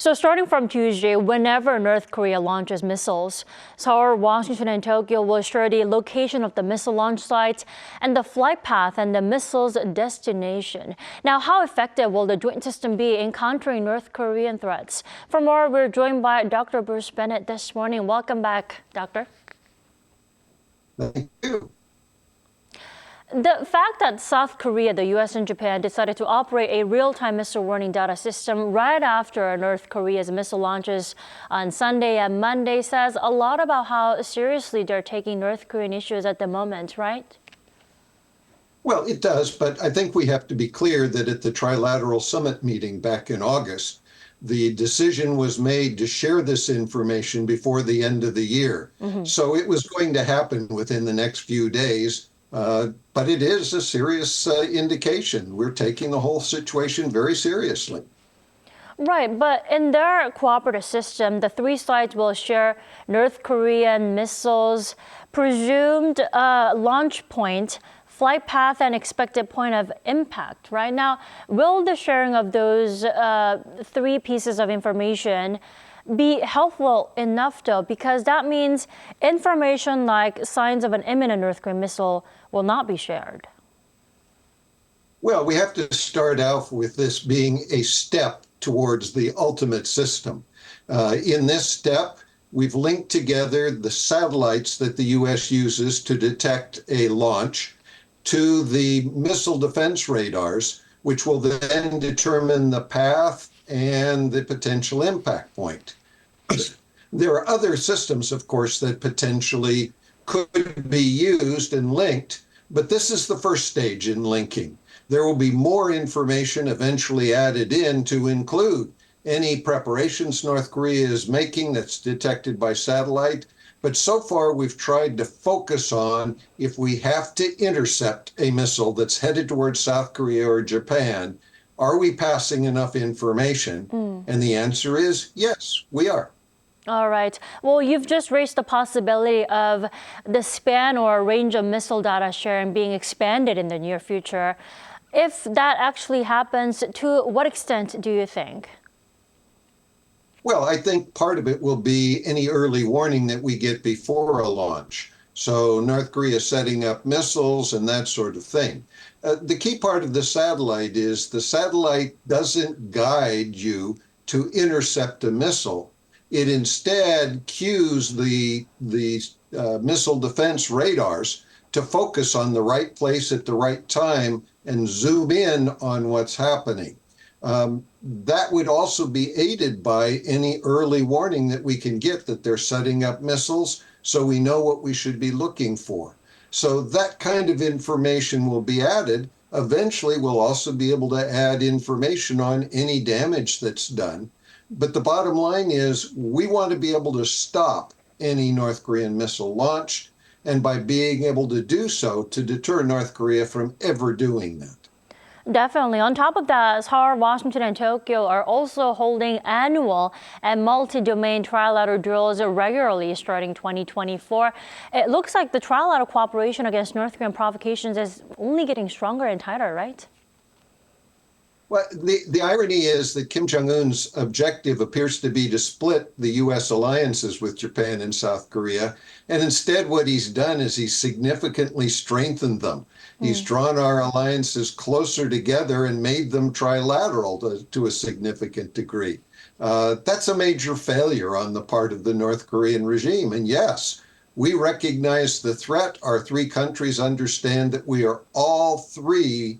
So starting from Tuesday, whenever North Korea launches missiles, Seoul, Washington, and Tokyo will share the location of the missile launch sites and the flight path and the missile's destination. Now, how effective will the joint system be in countering North Korean threats? For more, we're joined by Dr. Bruce Bennett this morning. Welcome back, Doctor. Thank you. The fact that South Korea, the U.S. and Japan decided to operate a real-time missile warning data system right after North Korea's missile launches on Sunday and Monday says a lot about how seriously they're taking North Korean issues at the moment, right? Well, it does, but I think we have to be clear that at the Trilateral Summit meeting back in August, the decision was made to share this information before the end of the year. So it was going to happen within the next few days. But it is a serious indication. We're taking the whole situation very seriously. Right, but in their cooperative system, the three sides will share North Korean missiles, presumed launch point, flight path, and expected point of impact. Right now, will the sharing of those three pieces of information be helpful enough, though? Because that means information like signs of an imminent North Korean missile will not be shared. Well, we have to start out with this being a step towards the ultimate system. In this step, we've linked together the satellites that the U.S. uses to detect a launch to the missile defense radars, which will then determine the path and the potential impact point. There are other systems, of course, that potentially could be used and linked, but this is the first stage in linking. There will be more information eventually added in to include any preparations North Korea is making that's detected by satellite. But so far, we've tried to focus on if we have to intercept a missile that's headed towards South Korea or Japan, are we passing enough information? And the answer is yes, we are. All right. Well, you've just raised the possibility of the span or range of missile data sharing being expanded in the near future. If that actually happens, to what extent do you think? Well, I think part of it will be any early warning that we get before a launch. So North Korea setting up missiles and that sort of thing. The key part of the satellite is the satellite doesn't guide you to intercept a missile. It instead cues the missile defense radars to focus on the right place at the right time and zoom in on what's happening. That would also be aided by any early warning that we can get that they're setting up missiles, so we know what we should be looking for. So that kind of information will be added. Eventually, we'll also be able to add information on any damage that's done. But the bottom line is we want to be able to stop any North Korean missile launch, and by being able to do so, to deter North Korea from ever doing that. Definitely. On top of that, Seoul, Washington, and Tokyo are also holding annual and multi-domain trilateral drills regularly starting 2024. It looks like the trilateral cooperation against North Korean provocations is only getting stronger and tighter, right? Well, the irony is that Kim Jong-un's objective appears to be to split the U.S. alliances with Japan and South Korea. And instead, what he's done is he's significantly strengthened them. He's drawn our alliances closer together and made them trilateral to a significant degree. That's a major failure on the part of the North Korean regime. And yes, we recognize the threat. Our three countries understand that we are all three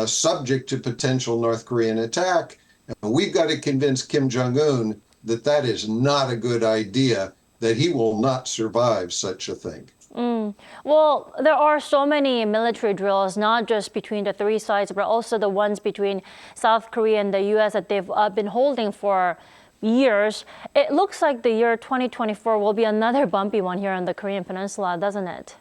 subject to potential North Korean attack. And we've got to convince Kim Jong-un that that is not a good idea, that he will not survive such a thing. Well, there are so many military drills, not just between the three sides, but also the ones between South Korea and the U.S. that they've been holding for years. It looks like the year 2024 will be another bumpy one here on the Korean Peninsula, doesn't it?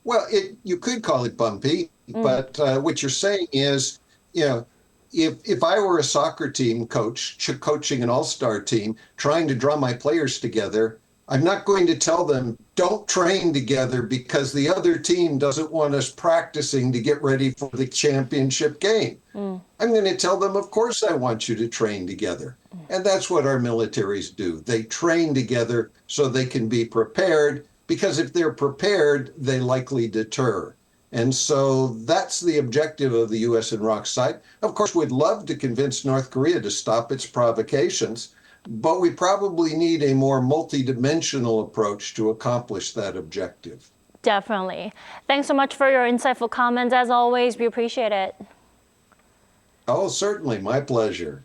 Well, you could call it bumpy, but what you're saying is, if I were a soccer team coach, coaching an all-star team, trying to draw my players together, I'm not going to tell them, don't train together because the other team doesn't want us practicing to get ready for the championship game. I'm going to tell them, of course, I want you to train together. And that's what our militaries do. They train together so they can be prepared, because if they're prepared, they likely deter. And so that's the objective of the U.S. and ROK site. Of course, we'd love to convince North Korea to stop its provocations, but we probably need a more multidimensional approach to accomplish that objective. Definitely. Thanks so much for your insightful comments. As always, we appreciate it. Oh, certainly. My pleasure.